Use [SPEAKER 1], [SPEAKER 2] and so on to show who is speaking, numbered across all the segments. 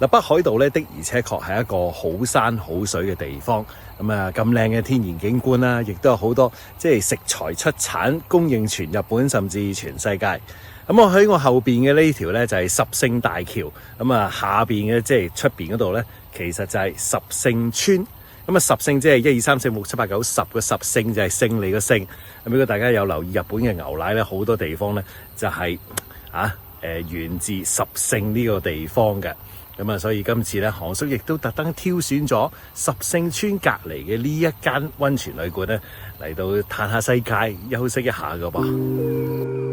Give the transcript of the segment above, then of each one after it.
[SPEAKER 1] 嗱，北海道咧的而且確係一個好山好水嘅地方，咁啊咁靚嘅天然景觀啦，亦都有好多即係食材出產，供應全日本甚至全世界。咁我喺我後邊嘅呢條咧就係十勝大橋，咁啊下邊嘅即係出邊嗰度咧，其實就係十勝村。咁啊十勝即係1、2、3、4、5、6、7、8、9、10個十勝就係勝利個勝。咁如果大家有留意日本嘅牛奶咧，好多地方咧就係源自十勝呢個地方嘅。咁啊，所以今次咧，韓叔亦都特登挑選咗十勝村隔離嘅呢一間溫泉旅館咧，嚟到嘆下世界，休息一下噶噃。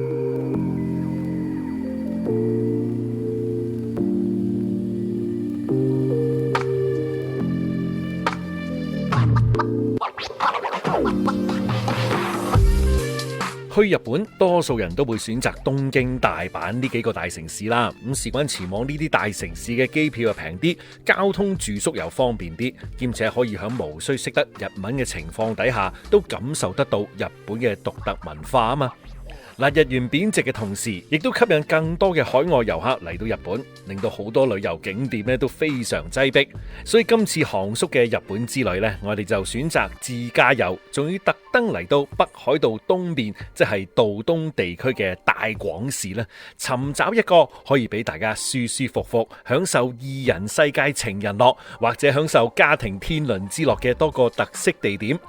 [SPEAKER 1] 去日本，多數人都會選擇東京、大阪呢幾個大城市啦。咁事關前往呢啲大城市嘅機票又平啲，交通住宿又方便啲，兼且可以喺無需識得日文嘅情況底下，都感受得到日本嘅獨特文化啊嘛。嗱，日元貶值嘅同時，亦都吸引更多嘅海外遊客嚟到日本，令到好多旅遊景點咧都非常擠迫。所以今次韓叔嘅日本之旅呢，我哋就選擇自駕遊，仲要特登嚟到北海道東面，即係道東地區嘅大廣市咧，尋找一個可以俾大家舒舒服服享受二人世界情人樂，或者享受家庭天倫之樂嘅多個特色地點。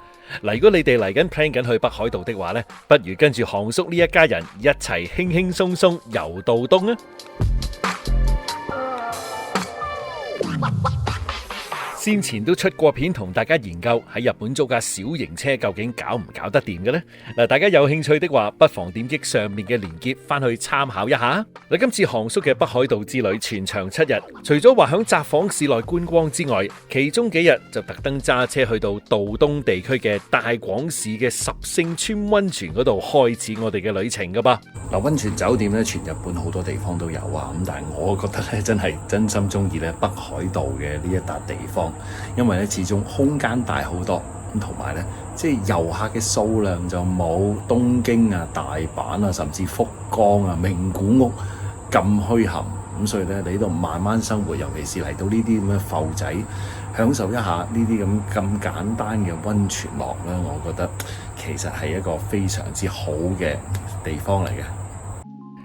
[SPEAKER 1] 嗱，如果你哋嚟緊 plan 緊去北海道的話呢，不如跟住韓叔呢一家人一齊輕輕鬆鬆遊道東啊！先前都出過片同大家研究喺日本租架小型車究竟搞唔搞得掂嘅呢？嗱，大家有興趣的話，不妨點擊上面嘅連結翻去參考一下。嗱，今次韓叔嘅北海道之旅全長7日，除咗話響札幌市內觀光之外，其中幾日就特登揸車去到道東地區嘅大廣市嘅十勝村溫泉嗰度開始我哋嘅旅程噶噃。嗱，溫泉酒店咧，全日本好多地方都有啊，咁但係我覺得咧，真係真心中意咧北海道嘅呢一笪地方。因為咧始終空間大好多，咁同埋咧即係遊客嘅數量就冇東京啊、大阪啊，甚至福岡啊、名古屋咁墟冚，咁所以咧你喺度慢慢生活，尤其是嚟到呢啲咁嘅埠仔，享受一下呢啲咁簡單嘅溫泉樂咧，我覺得其實係一個非常之好嘅地方嚟嘅。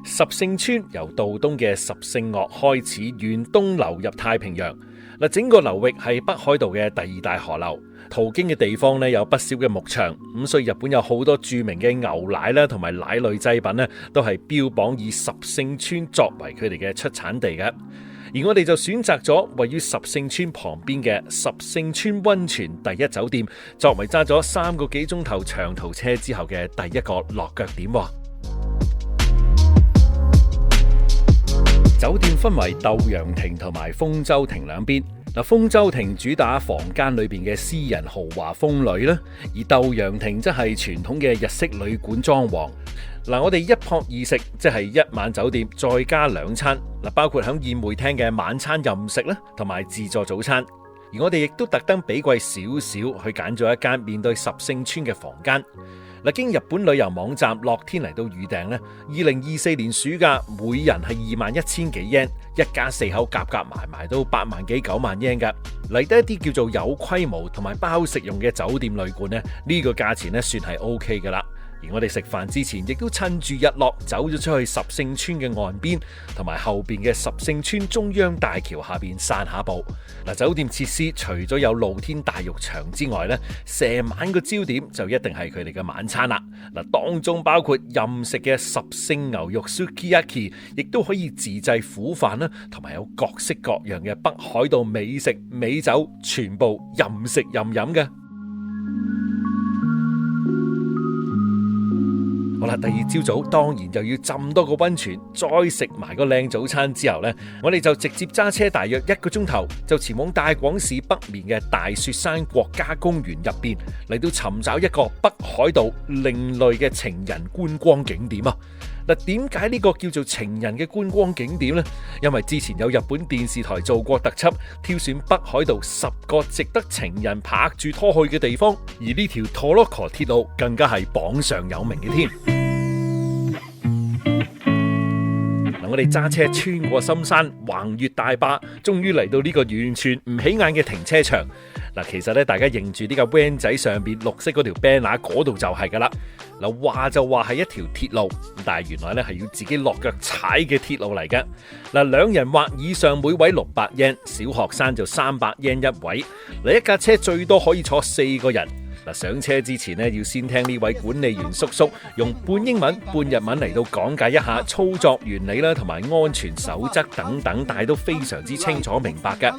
[SPEAKER 1] 十勝村由道東嘅十勝岳開始沿東流入太平洋。嗱，整個流域係北海道嘅第2大河流，途經嘅地方咧有不少嘅牧場，咁所以日本有好多著名嘅牛奶啦，同埋奶類製品咧，都係標榜以十勝村作為佢哋嘅出產地嘅。而我哋就選擇咗位於十勝村旁邊嘅十勝村溫泉第一酒店，作為揸咗3個幾鐘頭長途車之後嘅第一個落腳點。酒店分為豆陽亭同埋豐洲亭兩邊。嗱，豐洲亭主打房間裏邊嘅私人豪華風呂啦，而豆陽亭則係傳統嘅日式旅館裝潢。嗱，我哋一泊二食，即係1晚酒店再加2餐，嗱，包括響宴會廳嘅晚餐任食啦，同埋自助早餐。而我哋亦都特登比貴少少去揀咗一間面對十勝村嘅房間。嗱，經日本旅遊網站樂天嚟到預訂咧，2024年暑假每人係21,000幾yen，一家4口夾埋都8萬幾9萬yen噶。嚟得一啲叫做有規模同埋包食用嘅酒店旅館咧，呢個價錢咧算係 OK 噶啦。而我哋食飯之前，亦都趁住日落走咗出去十勝村嘅岸邊，同埋後邊嘅十勝村中央大橋下邊散下步。嗱，酒店設施除咗有露天大浴場之外咧，成晚個焦點就一定係佢哋嘅晚餐啦。嗱，當中包括任食嘅十勝牛肉 Sukiyaki， 亦都可以自製苦飯啦，同埋有各式各樣嘅北海道美食美酒，全部任食任飲嘅。好啦，第二朝早當然就要浸多個溫泉，再食埋個靚早餐之後呢，我哋就直接揸車大約1個鐘頭，就前往大廣市北面嘅大雪山國家公園入邊，嚟到尋找一個北海道另類嘅情人觀光景點啊！嗱，點解呢個叫做情人嘅觀光景點呢？因為之前有日本電視台做過特輯，挑選北海道10個值得情人拍住拖去嘅地方，而呢條 Toroco 鐵路更加係榜上有名嘅添。我我哋揸車穿過深山，橫越大壩，終於嚟到呢個完全唔起眼嘅停車場。嗱，其實咧，大家認住呢架 van 仔上邊綠色嗰條 banner 嗰度就係噶啦。嗱，話就話係一條鐵路，但係原來咧係要自己落腳踩嘅鐵路嚟嘅。嗱，兩人或以上每位600 yen， 小學生就300 yen 一位。嗱，一架車最多可以坐4個人。嗱，上車之前呢，要先聽呢位管理員叔叔用半英文半日文嚟到講解一下操作原理啦，同埋安全守則等等，但係都非常之清楚明白嘅。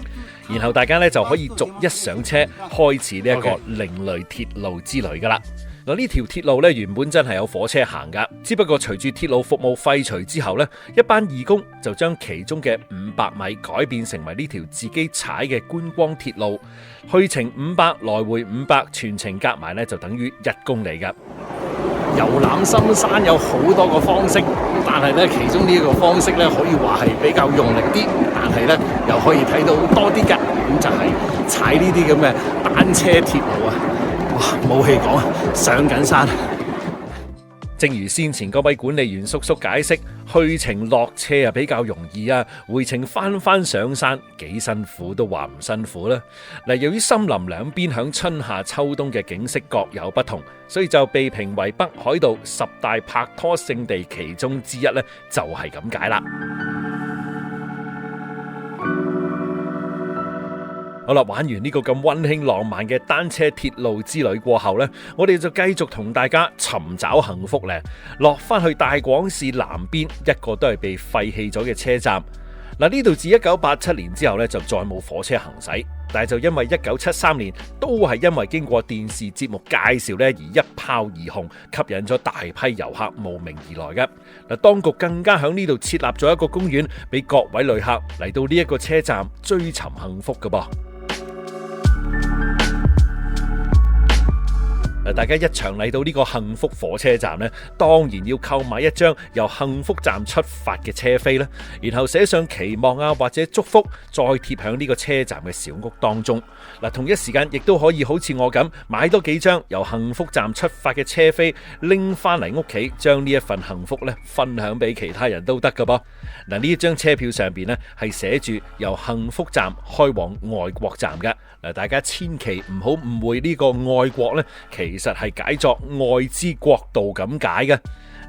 [SPEAKER 1] 然後大家呢就可以逐一上車，開始呢一個另類鐵路之旅噶啦。嗱，呢條鐵路咧原本真係有火車行噶，只不過隨住鐵路服務廢除之後咧，一班義工就將其中嘅500米改變成為呢條自己踩嘅觀光鐵路，去程500，來回500，全程夾埋咧就等於1公里噶。
[SPEAKER 2] 遊覽深山有好多個方式，但係咧其中呢一個方式咧可以話係比較用力啲，但係咧又可以睇到多啲噶，咁就係踩呢啲咁嘅單車鐵路啊！哇，冇氣講啊，上緊山。
[SPEAKER 1] 正如先前嗰位管理員叔叔解釋，去程落車啊比較容易啊，回程翻上山幾辛苦都話唔辛苦啦。嗱，由於森林兩邊響春夏秋冬嘅景色各有不同，所以就被評為北海道10大拍拖勝地其中之一咧，就係咁解啦。好啦，玩完呢個咁溫馨浪漫嘅單車鐵路之旅過後呢，我哋就繼續同大家尋找幸福咧，落翻去大廣市南邊一個都係被廢棄咗嘅車站。嗱，呢度自1987年之後呢，就再冇火車行駛，但係就因為1973年都係因為經過電視節目介紹呢而一炮而紅，吸引咗大批遊客慕名而來嘅。嗱，當局更加響呢度設立咗一個公園，俾各位旅客嚟到呢一個車站追尋幸福㗎噃。大家一場嚟到呢個幸福火車站呢，當然要購買一張由幸福站出發嘅車飛啦，然後寫上期望啊或者祝福，再貼響呢個車站嘅小屋當中。嗱，同一時間亦都可以好似我咁買多幾張由幸福站出發嘅車飛，拎翻嚟屋企，將呢一份幸福咧分享俾其他人都得噶噃。嗱，呢一張車票上邊咧係寫住由幸福站開往外國站嘅。嗱，大家千祈唔好誤會呢個外國呢，其實係解作愛之國度咁解嘅。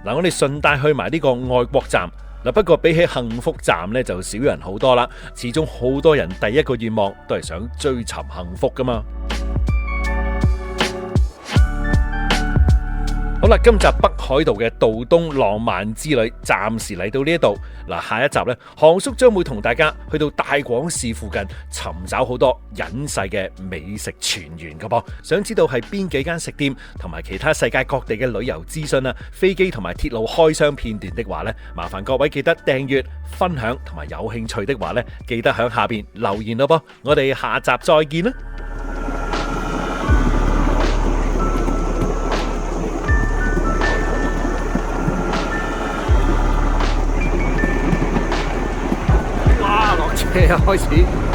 [SPEAKER 1] 嗱，我哋順帶去埋呢個外國站。嗱，不過比起幸福站呢，就少人好多啦。始終好多人第一個願望都係想追尋幸福噶嘛。好啦，今集北海道嘅道東浪漫之旅暫時嚟到呢一度。嗱，下一集呢，韓叔將會同大家去到大廣市附近尋找好多隱世嘅美食泉源噶噃。想知道係邊幾間食店同埋其他世界各地嘅旅遊資訊啊、飛機同埋鐵路開箱片段的話呢，麻煩各位記得訂閱、分享同埋有興趣的話呢，記得響下邊留言咯噃。我哋下集再見啦！
[SPEAKER 2] 開始。